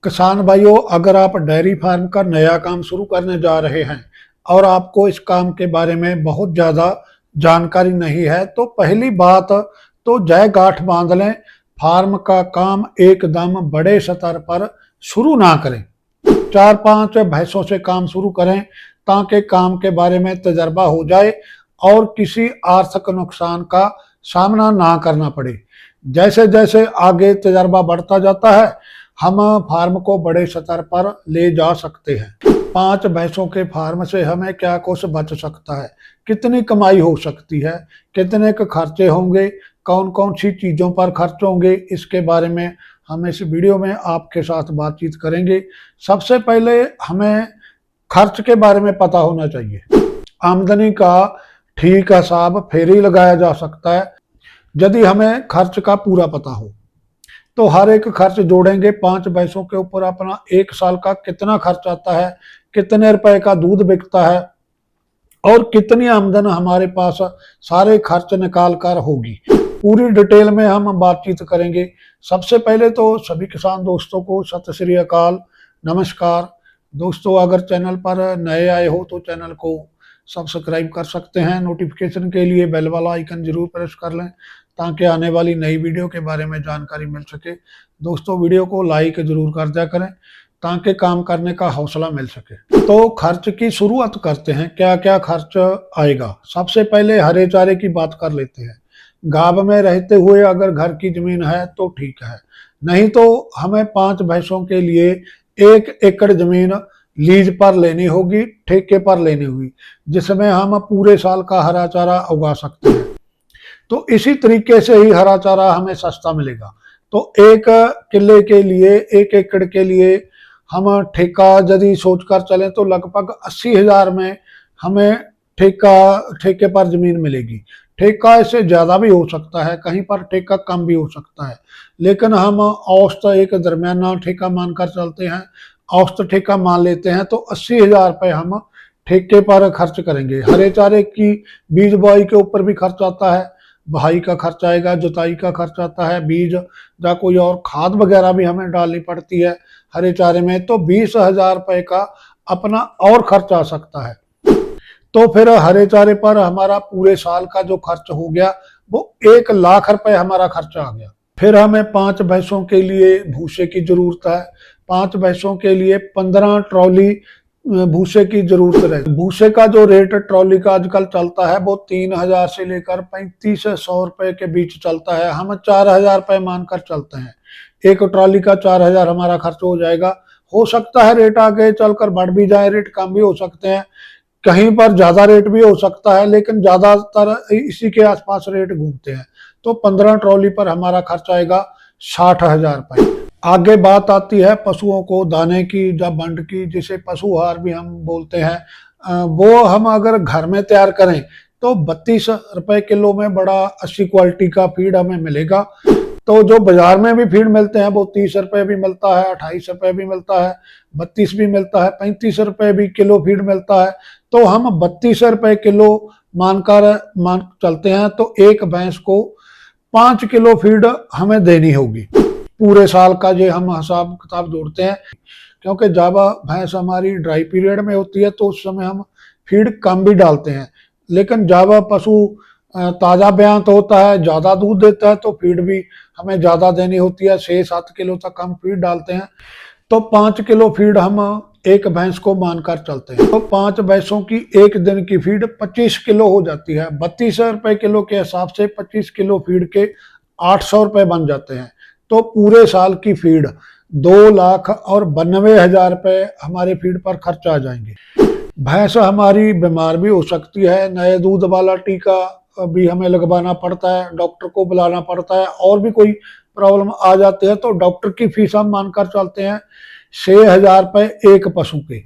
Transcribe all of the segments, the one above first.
किसान भाइयों, अगर आप डेयरी फार्म का नया काम शुरू करने जा रहे हैं और आपको इस काम के बारे में बहुत ज़्यादा जानकारी नहीं है, तो पहली बात तो जय गांठ बांध लें। फार्म का काम एकदम बड़े स्तर पर शुरू ना करें। 4-5 भैंसों से काम शुरू करें ताकि काम के बारे में तजर्बा हो जाए और किसी आर्थिक नुकसान का सामना ना करना पड़े। जैसे जैसे आगे तजर्बा बढ़ता जाता है, हम फार्म को बड़े स्तर पर ले जा सकते हैं। 5 भैंसों के फार्म से हमें क्या कुछ बच सकता है, कितनी कमाई हो सकती है, कितने के खर्चे होंगे, कौन कौन सी चीज़ों पर खर्च होंगे, इसके बारे में हम इस वीडियो में आपके साथ बातचीत करेंगे। सबसे पहले हमें खर्च के बारे में पता होना चाहिए। आमदनी का ठीक हिसाब फिर ही लगाया जा सकता है यदि हमें खर्च का पूरा पता हो। तो हर एक खर्च जोड़ेंगे। 5 भैंसों के ऊपर अपना 1 साल का कितना खर्च आता है, कितने रुपए का दूध बिकता है और कितनी आमदन हमारे पास सारे खर्च निकाल कर होगी, पूरी डिटेल में हम बातचीत करेंगे। सबसे पहले तो सभी किसान दोस्तों को सत श्री अकाल, नमस्कार। दोस्तों, अगर चैनल पर नए आए हो तो चैनल को सब्सक्राइब कर सकते हैं। नोटिफिकेशन के लिए बेल वाला आइकन जरूर प्रेस कर लें ताकि आने वाली नई वीडियो के बारे में जानकारी मिल सके। दोस्तों, वीडियो को लाइक जरूर कर दिया करें ताकि काम करने का हौसला मिल सके। तो खर्च की शुरुआत करते हैं, क्या क्या खर्च आएगा। सबसे पहले हरे चारे की बात कर लेते हैं। गांव में रहते हुए अगर घर की जमीन है तो ठीक है, नहीं तो हमें 5 भैंसों के लिए 1 एकड़ जमीन लीज पर लेनी होगी, ठेके पर लेनी होगी, जिसमें हम पूरे साल का हरा चारा उगा सकते हैं। तो इसी तरीके से ही हरा चारा हमें सस्ता मिलेगा। तो 1 किले के लिए, 1 एकड़ के लिए हम ठेका यदि सोचकर चलें तो लगभग 80,000 में हमें ठेके पर जमीन मिलेगी। ठेका इससे ज्यादा भी हो सकता है, कहीं पर ठेका कम भी हो सकता है, लेकिन हम औसत एक दरमियाना ठेका मानकर चलते हैं। औसत ठेका मान लेते हैं तो 80,000 रुपये हम ठेके पर खर्च करेंगे। हरे चारे की बीज बुआई के ऊपर भी खर्च आता है, बहाई का खर्च आएगा, जुताई का खर्च आता है, बीज या कोई और खाद वगैरह भी हमें डालनी पड़ती है हरे चारे में। तो 20,000 रुपये का अपना और खर्च आ सकता है। तो फिर हरे चारे पर हमारा पूरे साल का जो खर्च हो गया वो 1 लाख रुपए हमारा खर्चा आ गया। फिर हमें 5 भैंसों के लिए भूसे की जरूरत है। 5 भैंसों के लिए 15 ट्रॉली भूसे की जरूरत है। भूसे का जो रेट ट्रॉली का आजकल चलता है वो 3,000 से लेकर 3500 रुपए के बीच चलता है। हम 4,000 रुपए मानकर चलते हैं। 1 ट्रॉली का 4,000 हमारा खर्च हो जाएगा। हो सकता है रेट आगे चलकर बढ़ भी जाए, रेट कम भी हो सकते हैं, कहीं पर ज्यादा रेट भी हो सकता है, लेकिन ज्यादातर इसी के आसपास रेट घूमते हैं। तो 15 ट्रॉली पर हमारा खर्च आएगा 60,000 रुपए। आगे बात आती है पशुओं को दाने की या बंड की, जिसे पशु आहार भी हम बोलते हैं। वो हम अगर घर में तैयार करें तो 32 रुपए किलो में बड़ा अच्छी क्वालिटी का फीड हमें मिलेगा। तो जो बाजार में भी फीड मिलते हैं वो 30 रुपए भी मिलता है, 28 रुपए भी मिलता है, 32 भी मिलता है, 35 रुपए भी किलो फीड मिलता है। तो हम 32 रुपए किलो मान चलते हैं। तो एक भैंस को 5 किलो फीड हमें देनी होगी। पूरे साल का जो हम हिसाब किताब जोड़ते हैं, क्योंकि जब भैंस हमारी ड्राई पीरियड में होती है तो उस समय हम फीड कम भी डालते हैं, लेकिन जब पशु ताजा ब्यांत होता है, ज्यादा दूध देता है, तो फीड भी हमें ज्यादा देनी होती है। 6-7 किलो तक हम फीड डालते हैं। तो 5 किलो फीड हम एक भैंस को मानकर चलते हैं। तो 5 भैंसों की एक दिन की फीड 25 किलो हो जाती है। 32 रुपए किलो के हिसाब से 25 किलो फीड के 800 रुपए बन जाते हैं। तो पूरे साल की फीड 2,92,000 रुपए हमारे फीड पर खर्च आ जाएंगे। भैंस हमारी बीमार भी हो सकती है, नए दूध वाला टीका भी हमें लगवाना पड़ता है, डॉक्टर को बुलाना पड़ता है, और भी कोई प्रॉब्लम आ जाती है तो डॉक्टर की फीस हम मानकर चलते हैं 6,000 रुपए एक पशु के।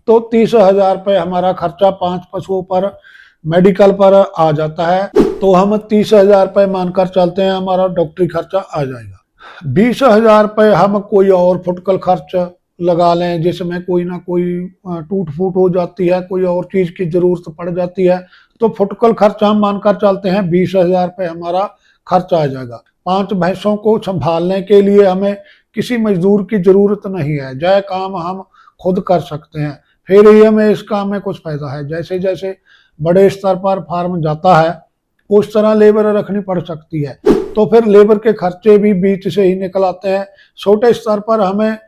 तो 30,000 रुपए हमारा खर्चा 5 पशुओं पर मेडिकल पर आ जाता है। तो हम 30,000 रुपए मानकर चलते हैं, हमारा डॉक्टरी खर्चा आ जाएगा। 20,000 रुपए हम कोई और फुटकल खर्च लगा लें, जिसमें कोई ना कोई टूट फूट हो जाती है, कोई और चीज की जरूरत पड़ जाती है, तो फुटकल खर्च हम मानकर चलते हैं 20,000 रुपए हमारा खर्च आ जाएगा। 5 भैंसों को संभालने के लिए हमें किसी मजदूर की जरूरत नहीं है, यह काम हम खुद कर सकते हैं, फिर ही हमें इस काम में कुछ फायदा है। जैसे जैसे बड़े स्तर पर फार्म जाता है उस तरह लेबर रखनी पड़ सकती है, तो फिर लेबर के खर्चे भी बीच से ही निकल आते हैं। छोटे स्तर पर हमें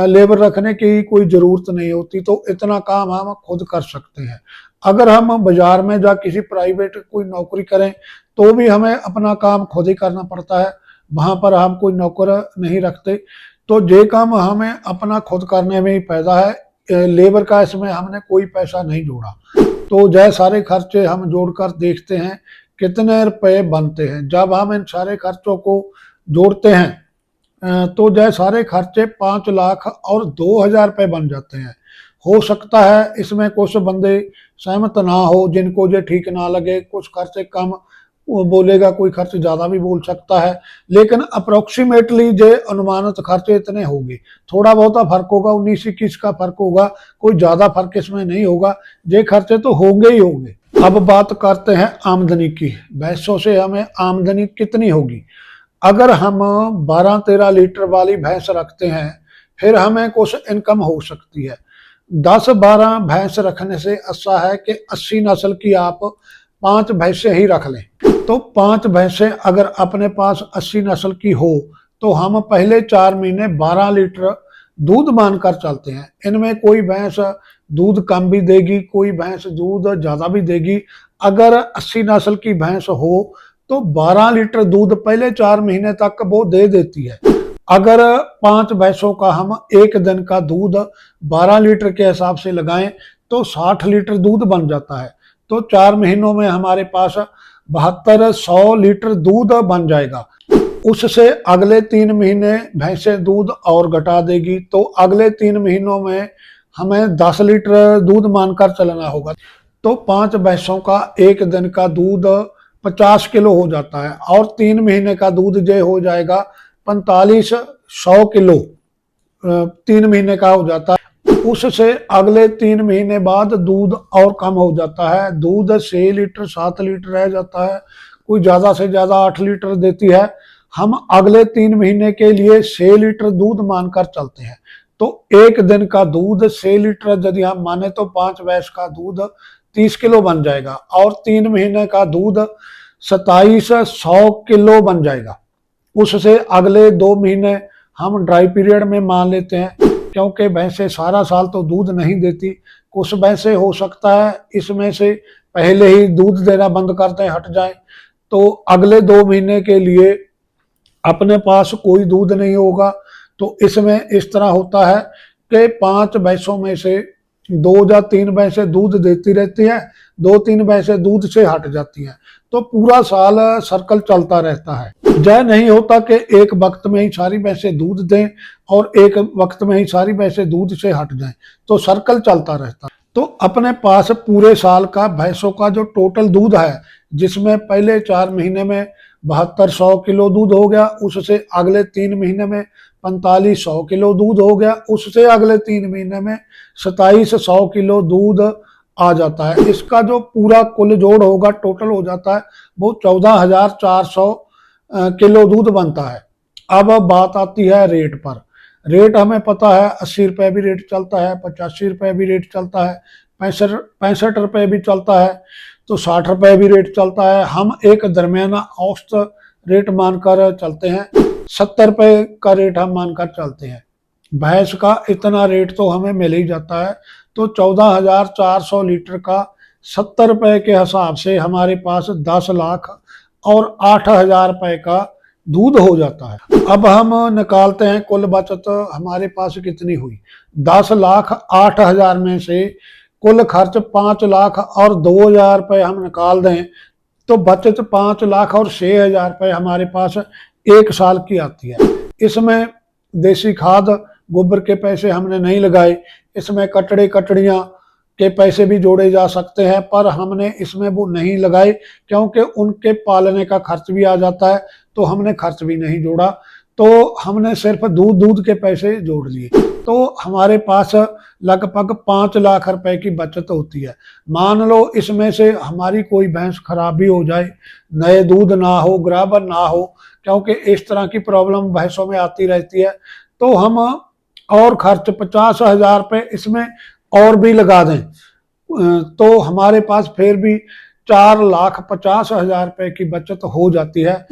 लेबर रखने की कोई जरूरत नहीं होती, तो इतना काम हम खुद कर सकते हैं। अगर हम बाजार में जा किसी प्राइवेट कोई नौकरी करें तो भी हमें अपना काम खुद ही करना पड़ता है, वहां पर हम कोई नौकर नहीं रखते। तो ये काम हमें अपना खुद करने में ही फायदा है, लेबर का इसमें हमने कोई पैसा नहीं जोड़ा। तो जय सारे खर्चे हम जोड़कर देखते हैं कितने रुपए बनते हैं। जब हम इन सारे खर्चों को जोड़ते हैं तो जय सारे खर्चे 5 लाख और 2,000 रुपये बन जाते हैं। हो सकता है इसमें कुछ बंदे सहमत ना हो, जिनको ये ठीक ना लगे, कुछ खर्चे कम वो बोलेगा, कोई खर्च ज्यादा भी बोल सकता है, लेकिन अप्रोक्सीमेटली जो अनुमानित खर्चे इतने होंगे। थोड़ा बहुत फर्क होगा, 19-21 का फर्क होगा, कोई ज्यादा फर्क इसमें नहीं होगा, ये खर्चे तो होंगे ही होंगे। अब बात करते हैं आमदनी की। भैंसों से हमें आमदनी कितनी होगी? अगर हम 12-13 लीटर वाली भैंस रखते हैं फिर हमें कुछ इनकम हो सकती है। 10-12 भैंस रखने से अच्छा है कि 80 नस्ल की आप 5 भैंसें ही रख लें। तो 5 भैंसें अगर अपने पास 80 नस्ल की हो तो हम पहले 4 महीने 12 लीटर दूध मानकर चलते हैं। इनमें कोई भैंस दूध कम भी देगी, कोई भैंस दूध ज्यादा भी देगी। अगर 80 नस्ल की भैंस हो तो 12 लीटर दूध पहले 4 महीने तक वो दे देती है। अगर 5 भैंसों का हम एक दिन का दूध 12 लीटर के हिसाब से लगाएं तो 60 लीटर दूध बन जाता है। तो 4 महीनों में हमारे पास 7200 लीटर दूध बन जाएगा। उससे अगले 3 महीने भैंसें दूध और घटा देगी, तो अगले 3 महीनों में हमें 10 लीटर दूध मानकर चलना होगा। तो 5 भैंसों का एक दिन का दूध 50 किलो हो जाता है और 3 महीने का दूध जो हो जाएगा 4500 किलो 3 महीने का हो जाता है। उससे अगले 3 महीने बाद दूध और कम हो जाता है, दूध 6 लीटर 7 लीटर रह जाता है, कोई ज्यादा से ज्यादा 8 लीटर देती है। हम अगले 3 महीने के लिए 6 लीटर दूध मानकर चलते हैं। तो एक दिन का दूध 6 लीटर यदि हम माने तो 5 भैंस का दूध 30 किलो बन जाएगा और 3 महीने का दूध 2700 किलो बन जाएगा। उससे अगले 2 महीने हम ड्राई पीरियड में मान लेते हैं, क्योंकि भैंसें सारा साल तो दूध नहीं देती। कुछ भैंसें हो सकता है इसमें से पहले ही दूध देना बंद करते हैं, हट जाए, तो अगले 2 महीने के लिए अपने पास कोई दूध नहीं होगा। तो इसमें इस तरह होता है कि 5 भैंसों में से 2 या 3 भैंसें दूध देती रहती हैं, 2-3 भैंसें दूध से हट जाती हैं, तो पूरा साल सर्कल चलता रहता है। यह नहीं होता कि एक वक्त में ही सारी भैंसें दूध दें और एक वक्त में ही सारी भैंसें दूध से हट जाएं, तो सर्कल चलता रहता है। तो अपने पास पूरे साल का भैंसों का जो टोटल दूध है, जिसमें पहले 4 महीने में 7200 किलो दूध हो गया, उससे अगले 3 महीने में 4500 किलो दूध हो गया, उससे अगले 3 महीने में 2700 किलो दूध आ जाता है। इसका जो पूरा कुल जोड़ होगा, टोटल हो जाता है, वो 14,400 किलो दूध बनता है। अब बात आती है रेट पर। रेट हमें पता है 80 रुपये भी रेट चलता है, 85 रुपये भी रेट चलता है, 65 रुपये भी चलता है, तो 60 रुपये भी रेट चलता है। हम एक दरमियाना औसत रेट मानकर चलते हैं, 70 रुपये का रेट हम मानकर चलते हैं। भैंस का इतना रेट तो हमें मिल ही जाता है, तो 14,400 लीटर का 70 रुपये के हिसाब से हमारे पास 10 लाख और 8,000 रुपये का दूध हो जाता है। अब हम निकालते हैं कुल बचत हमारे पास कितनी हुई। 10 लाख 8,000 में से कुल खर्च 5 लाख और 2,000 रुपये हम निकाल दें तो बचत 5 लाख और 6,000 रुपये हमारे पास एक साल की आती है। इसमें देसी खाद गोबर के पैसे हमने नहीं लगाए, इसमें कटड़े कटड़ियाँ के पैसे भी जोड़े जा सकते हैं, पर हमने इसमें वो नहीं लगाए क्योंकि उनके पालने का खर्च भी आ जाता है, तो हमने खर्च भी नहीं जोड़ा। तो हमने सिर्फ दूध के पैसे जोड़ लिए, तो हमारे पास लगभग 5 लाख रुपए की बचत होती है। मान लो इसमें से हमारी कोई भैंस खराब भी हो जाए, नए दूध ना हो, ग्राबर ना हो, क्योंकि इस तरह की प्रॉब्लम भैंसों में आती रहती है, तो हम और खर्च 50,000 रुपये इसमें और भी लगा दें तो हमारे पास फिर भी 4,50,000 रुपये की बचत हो जाती है।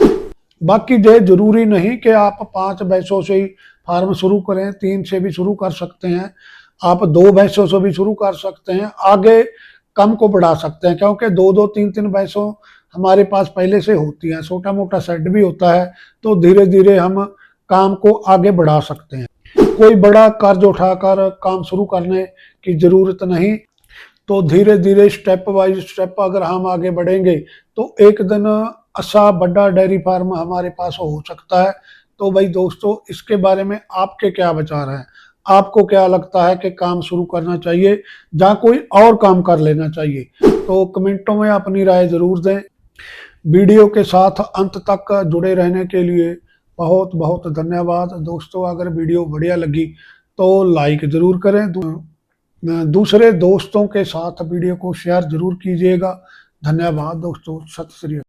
बाकी ये जरूरी नहीं कि आप 5 भैंसों से ही फार्म शुरू करें, 3 से भी शुरू कर सकते हैं, आप 2 भैंसों से भी शुरू कर सकते हैं, आगे कम को बढ़ा सकते हैं, क्योंकि 2-2 3-3 भैंसों हमारे पास पहले से होती हैं, छोटा मोटा शेड भी होता है, तो धीरे धीरे हम काम को आगे बढ़ा सकते हैं। कोई बड़ा कर्ज उठाकर काम शुरू करने की जरूरत नहीं, तो धीरे धीरे स्टेप बाय स्टेप अगर हम आगे बढ़ेंगे तो एक दिन अच्छा बड़ा डेयरी फार्म हमारे पास हो सकता है। तो भाई दोस्तों, इसके बारे में आपके क्या विचार हैं? आपको क्या लगता है कि काम शुरू करना चाहिए या कोई और काम कर लेना चाहिए? तो कमेंटों में अपनी राय जरूर दें। वीडियो के साथ अंत तक जुड़े रहने के लिए बहुत बहुत धन्यवाद दोस्तों। अगर वीडियो बढ़िया लगी तो लाइक ज़रूर करें, दूसरे दोस्तों के साथ वीडियो को शेयर ज़रूर कीजिएगा। धन्यवाद दोस्तों, सत श्री अकाल।